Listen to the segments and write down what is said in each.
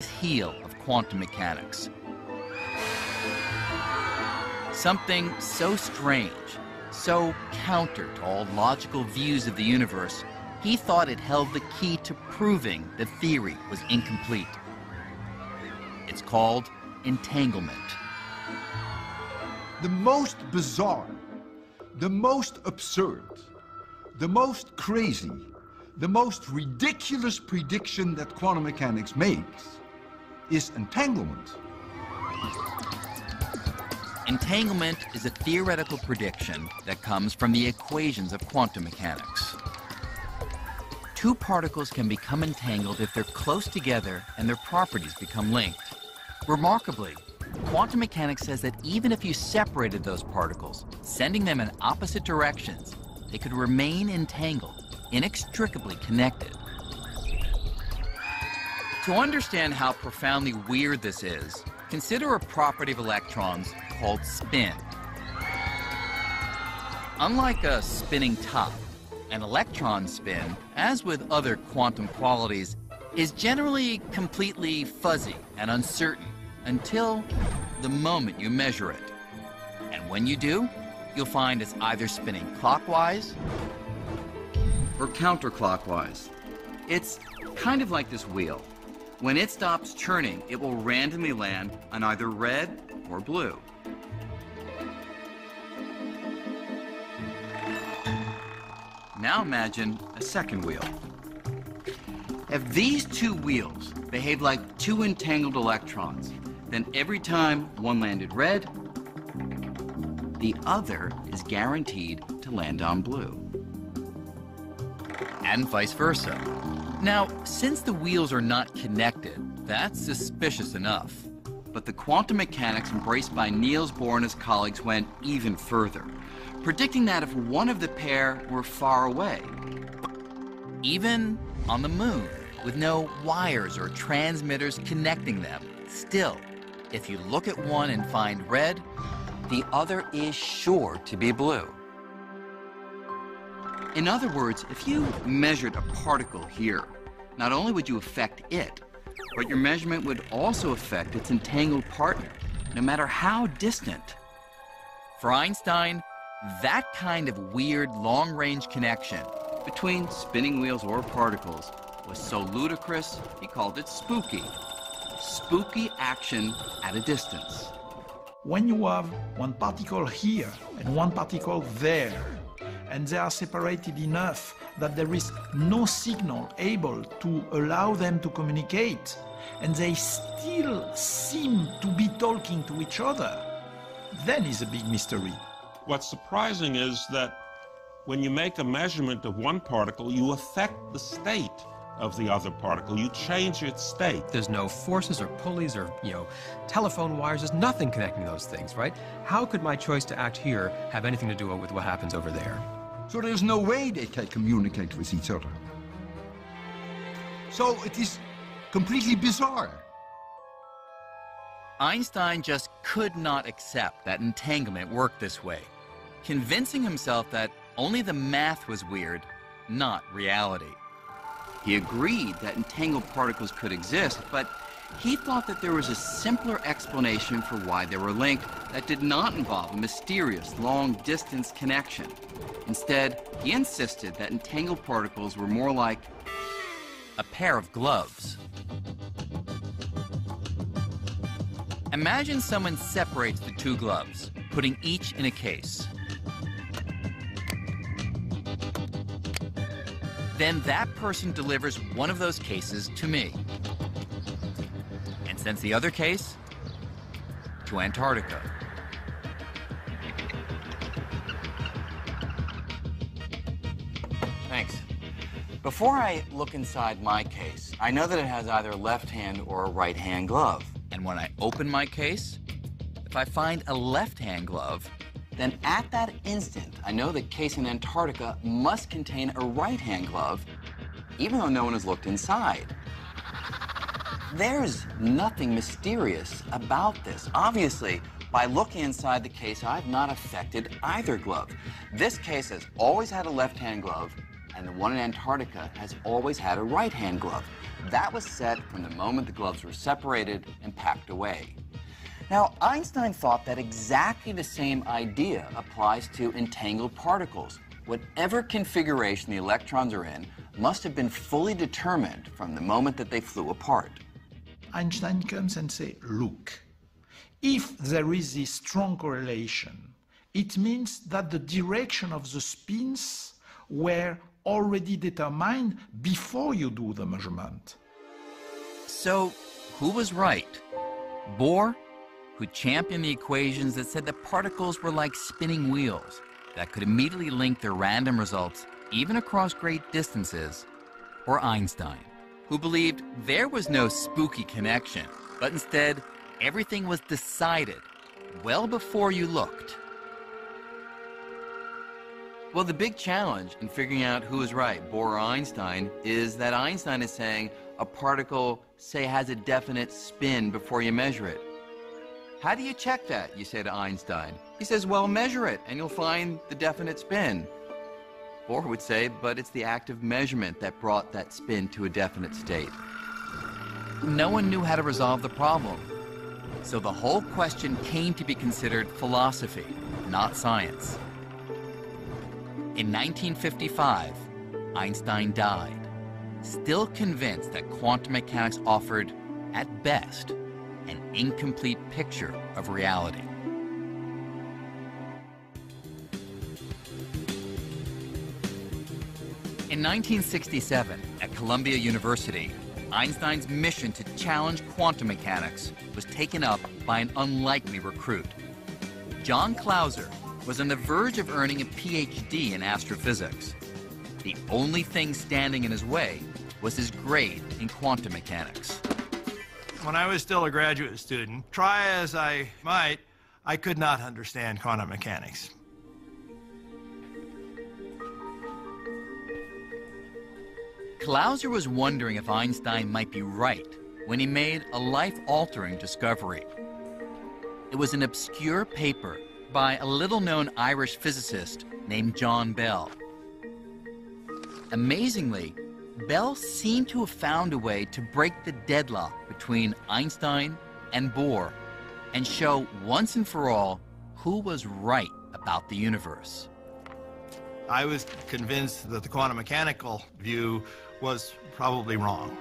heel of quantum mechanics. Something so strange, so counter to all logical views of the universe, he thought it held the key to proving the theory was incomplete. It's called entanglement. The most bizarre, the most absurd, the most crazy, the most ridiculous prediction that quantum mechanics makes is entanglement. Entanglement is a theoretical prediction that comes from the equations of quantum mechanics. Two particles can become entangled if they're close together and their properties become linked. Remarkably, quantum mechanics says that even if you separated those particles, sending them in opposite directions, they could remain entangled, inextricably connected. To understand how profoundly weird this is, consider a property of electrons called spin. Unlike a spinning top, an electron spin, as with other quantum qualities, is generally completely fuzzy and uncertain until the moment you measure it. And when you do, you'll find it's either spinning clockwise or counterclockwise. It's kind of like this wheel. When it stops turning, it will randomly land on either red or blue. Now imagine a second wheel. If these two wheels behave like two entangled electrons, then every time one landed red, the other is guaranteed to land on blue. And vice versa. Now, since the wheels are not connected, that's suspicious enough. But the quantum mechanics embraced by Niels Bohr and his colleagues went even further, predicting that if one of the pair were far away, even on the moon, with no wires or transmitters connecting them, still, if you look at one and find red, the other is sure to be blue. In other words, if you measured a particle here, not only would you affect it, but your measurement would also affect its entangled partner, no matter how distant. For Einstein, that kind of weird long-range connection between spinning wheels or particles was so ludicrous, he called it spooky. Spooky action at a distance. When you have one particle here and one particle there, and they are separated enough that there is no signal able to allow them to communicate, and they still seem to be talking to each other, then is a big mystery. What's surprising is that when you make a measurement of one particle, you affect the state of the other particle. You change its state. There's no forces or pulleys or, telephone wires. There's nothing connecting those things, right? How could my choice to act here have anything to do with what happens over there? So there's no way they can communicate with each other. So it is completely bizarre. Einstein just could not accept that entanglement worked this way, convincing himself that only the math was weird, not reality. He agreed that entangled particles could exist, but he thought that there was a simpler explanation for why they were linked that did not involve a mysterious long-distance connection. Instead, he insisted that entangled particles were more like a pair of gloves. Imagine someone separates the two gloves, putting each in a case. Then that person delivers one of those cases to me and sends the other case to Antarctica. Thanks. Before I look inside my case, I know that it has either a left hand or a right hand glove. And when I open my case, if I find a left hand glove, then at that instant, I know the case in Antarctica must contain a right-hand glove, even though no one has looked inside. There's nothing mysterious about this. Obviously, by looking inside the case, I've not affected either glove. This case has always had a left-hand glove, and the one in Antarctica has always had a right-hand glove. That was set from the moment the gloves were separated and packed away. Now, Einstein thought that exactly the same idea applies to entangled particles. Whatever configuration the electrons are in must have been fully determined from the moment that they flew apart. Einstein comes and says, look, if there is this strong correlation, it means that the direction of the spins were already determined before you do the measurement. So, who was right? Bohr, who championed the equations that said that particles were like spinning wheels that could immediately link their random results even across great distances, or Einstein, who believed there was no spooky connection, but instead everything was decided well before you looked? Well, the big challenge in figuring out who is right, Bohr or Einstein, is that Einstein is saying a particle, say, has a definite spin before you measure it. How do you check that, you say to Einstein? He says, well, measure it, and you'll find the definite spin. Bohr would say, but it's the act of measurement that brought that spin to a definite state. No one knew how to resolve the problem. So the whole question came to be considered philosophy, not science. In 1955, Einstein died, still convinced that quantum mechanics offered, at best, an incomplete picture of reality. In 1967, at Columbia University, Einstein's mission to challenge quantum mechanics was taken up by an unlikely recruit. John Clauser was on the verge of earning a PhD in astrophysics. The only thing standing in his way was his grade in quantum mechanics. When I was still a graduate student, try as I might, I could not understand quantum mechanics. Clauser was wondering if Einstein might be right when he made a life-altering discovery. It was an obscure paper by a little-known Irish physicist named John Bell. Amazingly, Bell seemed to have found a way to break the deadlock between Einstein and Bohr and show once and for all who was right about the universe. I was convinced that the quantum mechanical view was probably wrong.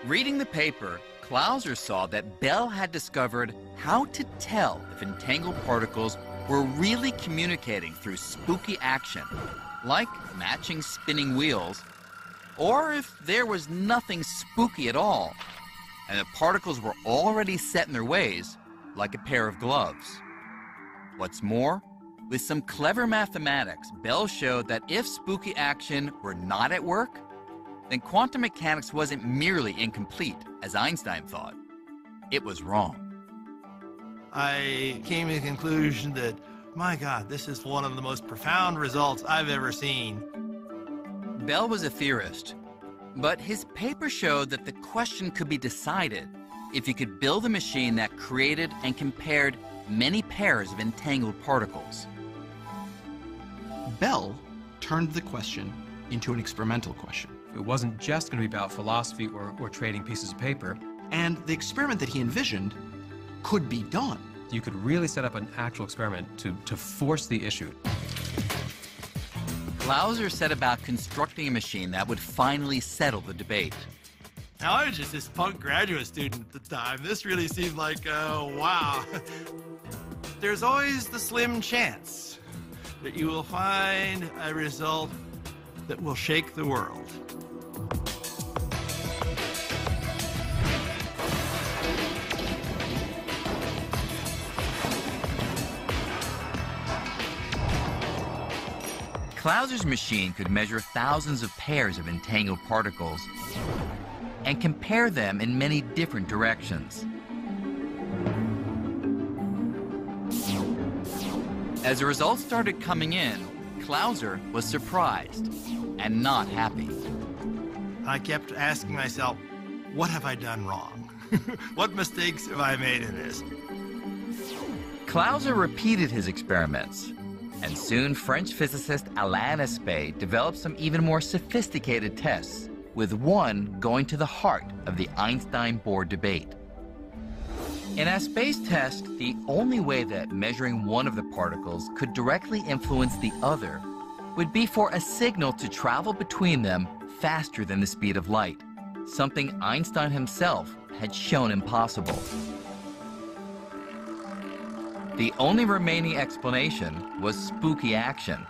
Reading the paper, Clauser saw that Bell had discovered how to tell if entangled particles were really communicating through spooky action, like matching spinning wheels, or if there was nothing spooky at all, and the particles were already set in their ways, like a pair of gloves. What's more, with some clever mathematics, Bell showed that if spooky action were not at work, then quantum mechanics wasn't merely incomplete, as Einstein thought. It was wrong. I came to the conclusion that, my God, this is one of the most profound results I've ever seen. Bell was a theorist, but his paper showed that the question could be decided if you could build a machine that created and compared many pairs of entangled particles. Bell turned the question into an experimental question. It wasn't just going to be about philosophy or trading pieces of paper. And the experiment that he envisioned could be done. You could really set up an actual experiment to force the issue. Clauser set about constructing a machine that would finally settle the debate. Now, I was just this punk graduate student at the time. This really seemed like, wow. There's always the slim chance that you will find a result that will shake the world. Clauser's machine could measure thousands of pairs of entangled particles and compare them in many different directions. As the results started coming in, Clauser was surprised and not happy. I kept asking myself, what have I done wrong? What mistakes have I made in this? Clauser repeated his experiments, and soon French physicist Alain Aspect developed some even more sophisticated tests with one going to the heart of the Einstein-Bohr debate. In our space test, the only way that measuring one of the particles could directly influence the other would be for a signal to travel between them faster than the speed of light, something Einstein himself had shown impossible. The only remaining explanation was spooky action,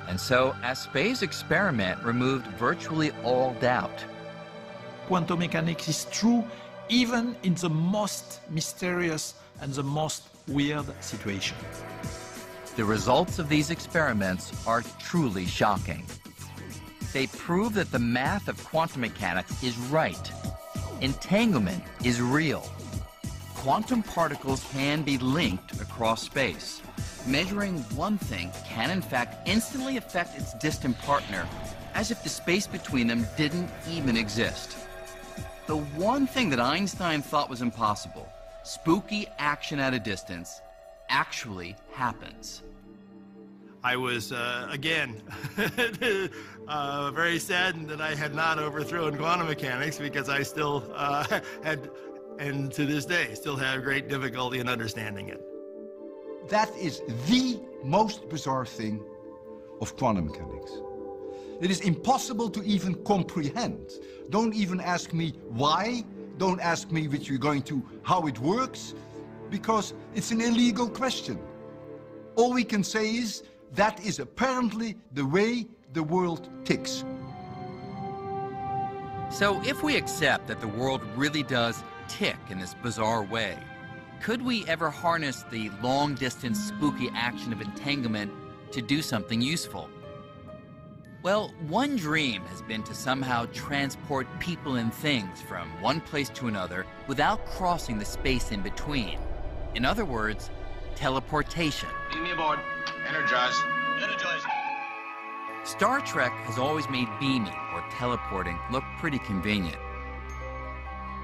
and so Aspey's experiment removed virtually all doubt. Quantum mechanics is true even in the most mysterious and the most weird situations. The results of these experiments are truly shocking. They prove that the math of quantum mechanics is right. Entanglement is real. Quantum particles can be linked across space. Measuring one thing can in fact instantly affect its distant partner, as if the space between them didn't even exist. The one thing that Einstein thought was impossible, spooky action at a distance, actually happens. I was, again, very saddened that I had not overthrown quantum mechanics, because I still had, and to this day, still have great difficulty in understanding it. That is the most bizarre thing of quantum mechanics. It is impossible to even comprehend. Don't even ask me why. Don't ask me which you're going to, how it works, because it's an illegal question. All we can say is that is apparently the way the world ticks. So if we accept that the world really does tick in this bizarre way, could we ever harness the long-distance spooky action of entanglement to do something useful? Well, one dream has been to somehow transport people and things from one place to another without crossing the space in between. In other words, teleportation. Lead me aboard. Energize. Energize. Star Trek has always made beaming or teleporting look pretty convenient.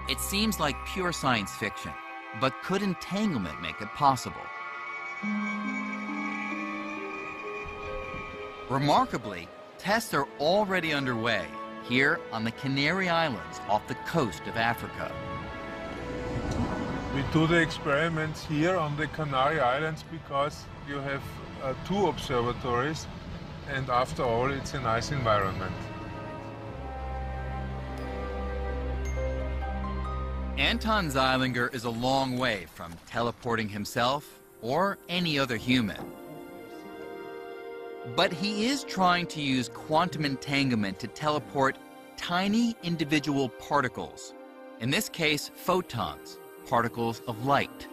It seems like pure science fiction, but could entanglement make it possible? Remarkably, tests are already underway here on the Canary Islands off the coast of Africa. We do the experiments here on the Canary Islands because you have 2 observatories, and after all, it's a nice environment. Anton Zeilinger is a long way from teleporting himself or any other human. But he is trying to use quantum entanglement to teleport tiny individual particles. In this case, photons, particles of light.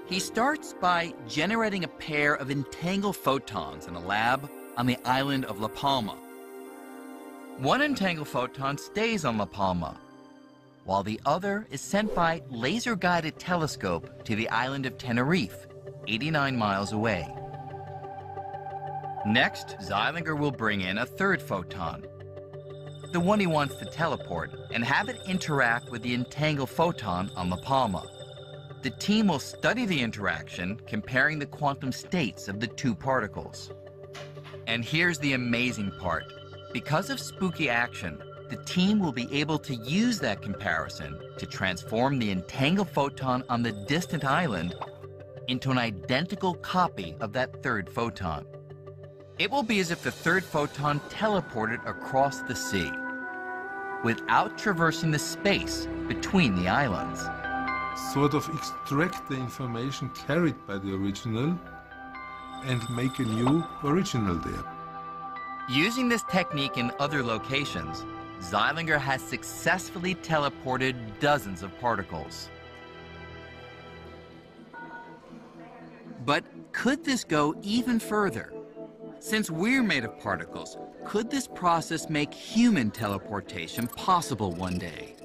He starts by generating a pair of entangled photons in a lab on the island of La Palma. One entangled photon stays on La Palma, while the other is sent by laser-guided telescope to the island of Tenerife, 89 miles away. Next, Zeilinger will bring in a third photon, the one he wants to teleport, and have it interact with the entangled photon on La Palma. The team will study the interaction, comparing the quantum states of the 2 particles. And here's the amazing part. Because of spooky action, the team will be able to use that comparison to transform the entangled photon on the distant island into an identical copy of that third photon. It will be as if the third photon teleported across the sea, without traversing the space between the islands. Sort of extract the information carried by the original and make a new original there. Using this technique in other locations, Zeilinger has successfully teleported dozens of particles. But could this go even further? Since we're made of particles, could this process make human teleportation possible one day?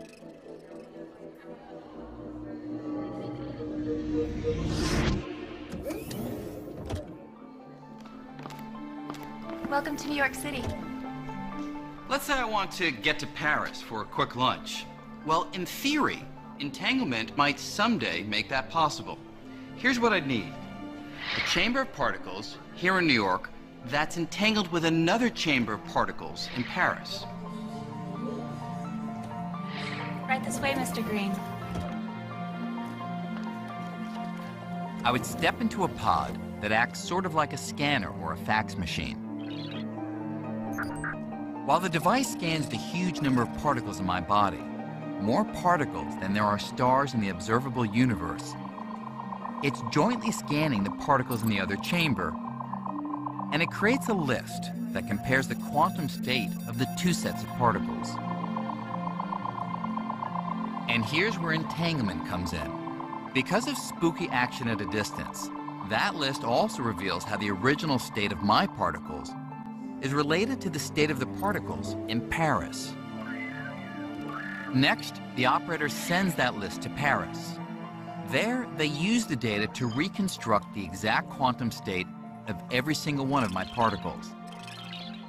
Welcome to New York City. Let's say I want to get to Paris for a quick lunch. Well, in theory, entanglement might someday make that possible. Here's what I'd need. A chamber of particles here in New York that's entangled with another chamber of particles in Paris. Right this way, Mr. Green. I would step into a pod that acts sort of like a scanner or a fax machine. While the device scans the huge number of particles in my body, more particles than there are stars in the observable universe, it's jointly scanning the particles in the other chamber, and it creates a list that compares the quantum state of the two sets of particles. And here's where entanglement comes in. Because of spooky action at a distance, that list also reveals how the original state of my particles is related to the state of the particles in Paris. Next, the operator sends that list to Paris. There, they use the data to reconstruct the exact quantum state of every single one of my particles.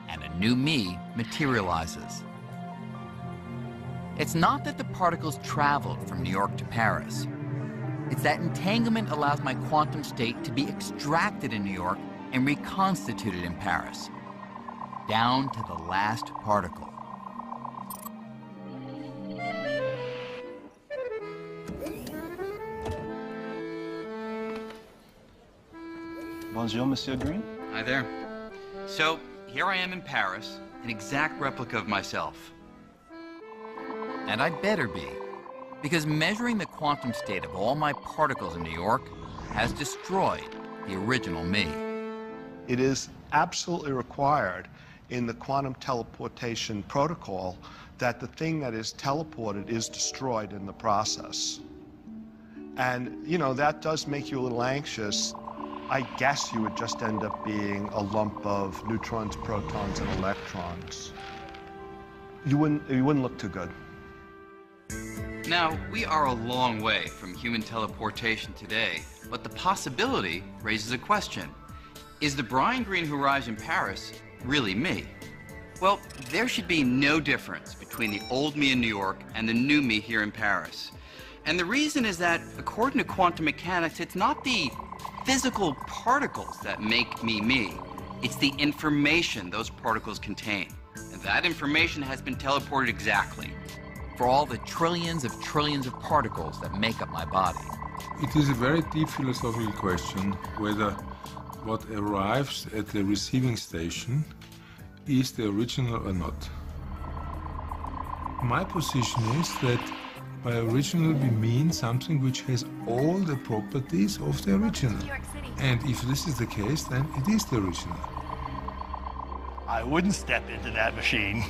And a new me materializes. It's not that the particles traveled from New York to Paris. It's that entanglement allows my quantum state to be extracted in New York and reconstituted in Paris, down to the last particle. Bonjour, Monsieur Green. Hi there. So, here I am in Paris, an exact replica of myself. And I'd better be, because measuring the quantum state of all my particles in New York has destroyed the original me. It is absolutely required in the quantum teleportation protocol that the thing that is teleported is destroyed in the process. And, you know, that does make you a little anxious. I guess you would just end up being a lump of neutrons, protons, and electrons. You wouldn't look too good. Now, we are a long way from human teleportation today, but the possibility raises a question. Is the Brian Greene who arrives in Paris really me? Well, there should be no difference between the old me in New York and the new me here in Paris. And the reason is that, according to quantum mechanics, it's not the physical particles that make me me. It's the information those particles contain. And that information has been teleported exactly for all the trillions of particles that make up my body. It is a very deep philosophical question whether what arrives at the receiving station is the original or not. My position is that by original we mean something which has all the properties of the original. And if this is the case, then it is the original. I wouldn't step into that machine.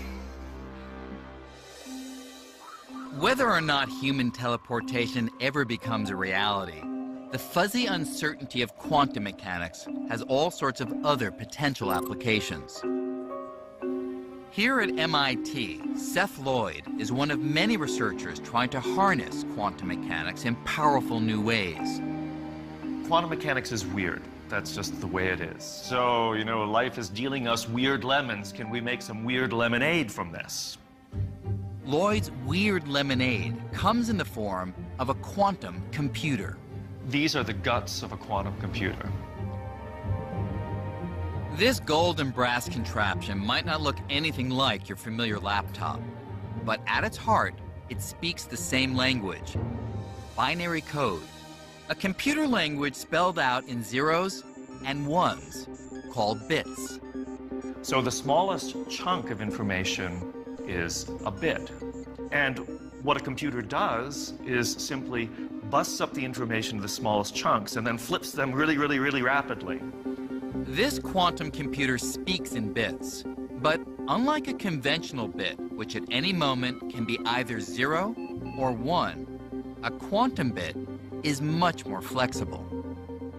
Whether or not human teleportation ever becomes a reality, the fuzzy uncertainty of quantum mechanics has all sorts of other potential applications. Here at MIT, Seth Lloyd is one of many researchers trying to harness quantum mechanics in powerful new ways. Quantum mechanics is weird. That's just the way it is. So, you know, life is dealing us weird lemons. Can we make some weird lemonade from this? Lloyd's weird lemonade comes in the form of a quantum computer. These are the guts of a quantum computer. This gold and brass contraption might not look anything like your familiar laptop, but at its heart, it speaks the same language, binary code, a computer language spelled out in zeros and ones, called bits. So the smallest chunk of information is a bit. And what a computer does is simply busts up the information to the smallest chunks and then flips them really, really, really rapidly. This quantum computer speaks in bits, but unlike a conventional bit, which at any moment can be either 0 or 1, a quantum bit is much more flexible.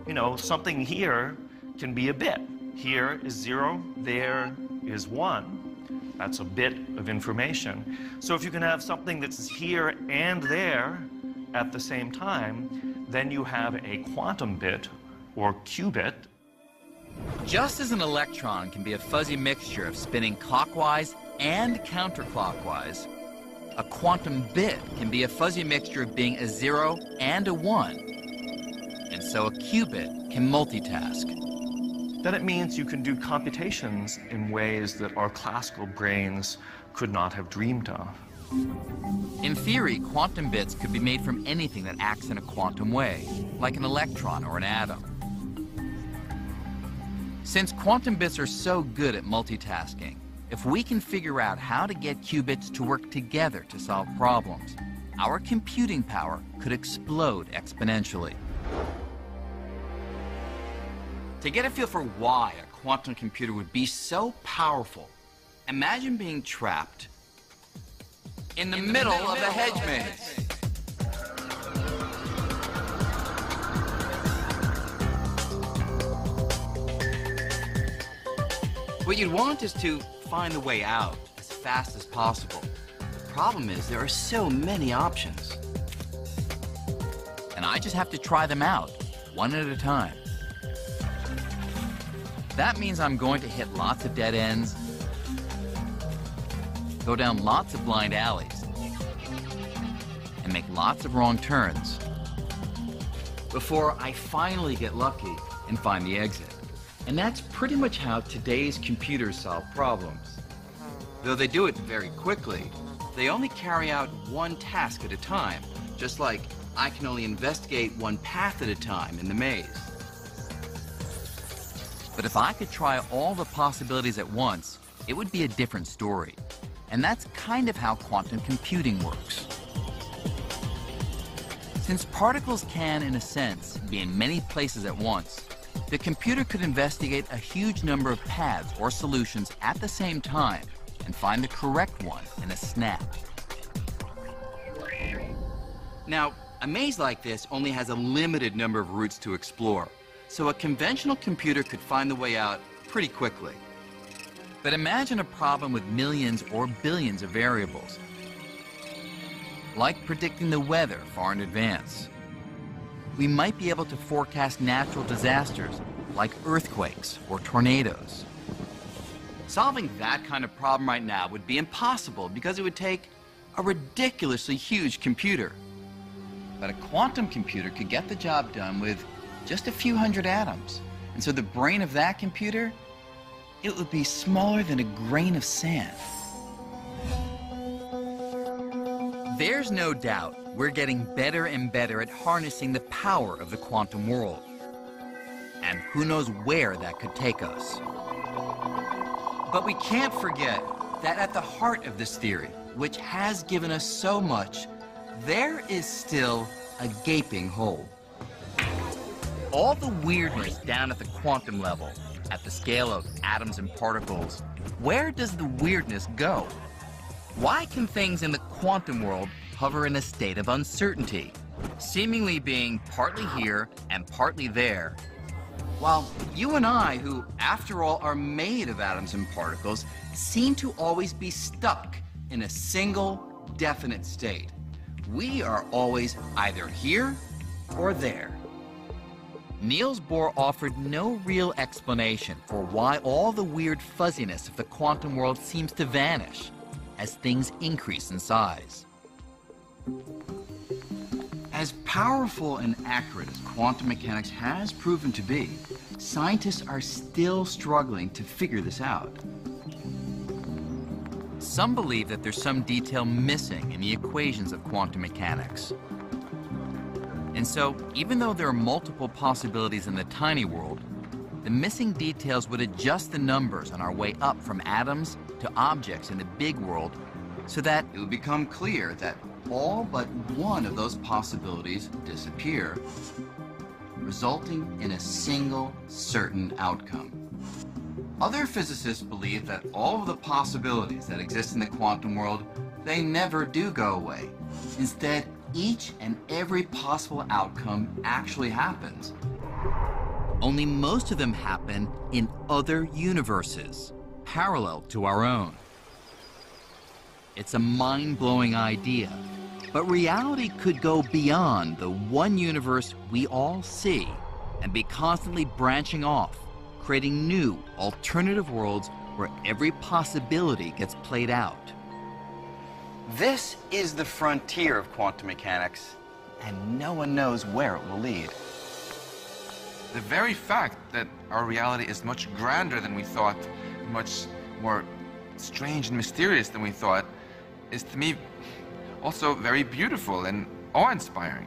You know, something here can be a bit. Here is 0, there is 1. That's a bit of information. So if you can have something that's here and there at the same time, then you have a quantum bit, or qubit. Just as an electron can be a fuzzy mixture of spinning clockwise and counterclockwise, a quantum bit can be a fuzzy mixture of being a 0 and a 1. And so a qubit can multitask. Then it means you can do computations in ways that our classical brains could not have dreamed of. In theory, quantum bits could be made from anything that acts in a quantum way, like an electron or an atom. Since quantum bits are so good at multitasking, if we can figure out how to get qubits to work together to solve problems, our computing power could explode exponentially. To get a feel for why a quantum computer would be so powerful, imagine being trapped in the middle of a hedge maze. What you'd want is to find the way out as fast as possible. The problem is there are so many options. And I just have to try them out, one at a time. That means I'm going to hit lots of dead ends, go down lots of blind alleys, and make lots of wrong turns before I finally get lucky and find the exit. And that's pretty much how today's computers solve problems. Though they do it very quickly, they only carry out one task at a time, just like I can only investigate one path at a time in the maze. But if I could try all the possibilities at once, it would be a different story. And that's kind of how quantum computing works. Since particles can, in a sense, be in many places at once, the computer could investigate a huge number of paths or solutions at the same time and find the correct one in a snap. Now, a maze like this only has a limited number of routes to explore, so a conventional computer could find the way out pretty quickly. But imagine a problem with millions or billions of variables, like predicting the weather far in advance. We might be able to forecast natural disasters like earthquakes or tornadoes. Solving that kind of problem right now would be impossible because it would take a ridiculously huge computer. But a quantum computer could get the job done with just a few hundred atoms. And so the brain of that computer, it would be smaller than a grain of sand. There's no doubt we're getting better and better at harnessing the power of the quantum world. And who knows where that could take us. But we can't forget that at the heart of this theory, which has given us so much, there is still a gaping hole. All the weirdness down at the quantum level, at the scale of atoms and particles, where does the weirdness go? Why can things in the quantum world hover in a state of uncertainty, seemingly being partly here and partly there, while you and I, who after all are made of atoms and particles, seem to always be stuck in a single definite state? We are always either here or there. Niels Bohr offered no real explanation for why all the weird fuzziness of the quantum world seems to vanish as things increase in size. As powerful and accurate as quantum mechanics has proven to be, scientists are still struggling to figure this out. Some believe that there's some detail missing in the equations of quantum mechanics. And so, even though there are multiple possibilities in the tiny world, the missing details would adjust the numbers on our way up from atoms to objects in the big world, so that it would become clear that all but one of those possibilities disappear, resulting in a single certain outcome. Other physicists believe that all of the possibilities that exist in the quantum world, they never do go away. Instead, each and every possible outcome actually happens. Only most of them happen in other universes, parallel to our own. It's a mind-blowing idea, but reality could go beyond the one universe we all see and be constantly branching off, creating new, alternative worlds where every possibility gets played out. This is the frontier of quantum mechanics, and no one knows where it will lead. The very fact that our reality is much grander than we thought, much more strange and mysterious than we thought, is to me also very beautiful and awe-inspiring.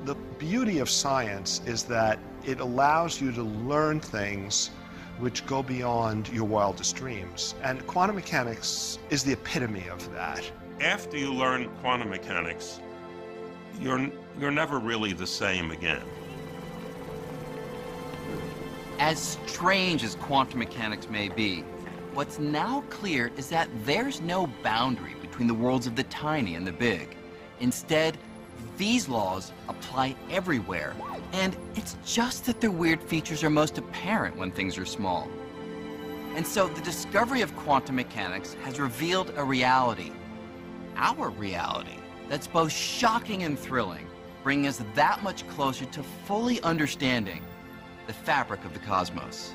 The beauty of science is that it allows you to learn things which go beyond your wildest dreams. And quantum mechanics is the epitome of that. After you learn quantum mechanics, you're never really the same again. As strange as quantum mechanics may be, what's now clear is that there's no boundary between the worlds of the tiny and the big. Instead, these laws apply everywhere, and it's just that their weird features are most apparent when things are small. And so the discovery of quantum mechanics has revealed a reality, our reality, that's both shocking and thrilling, bringing us that much closer to fully understanding the fabric of the cosmos.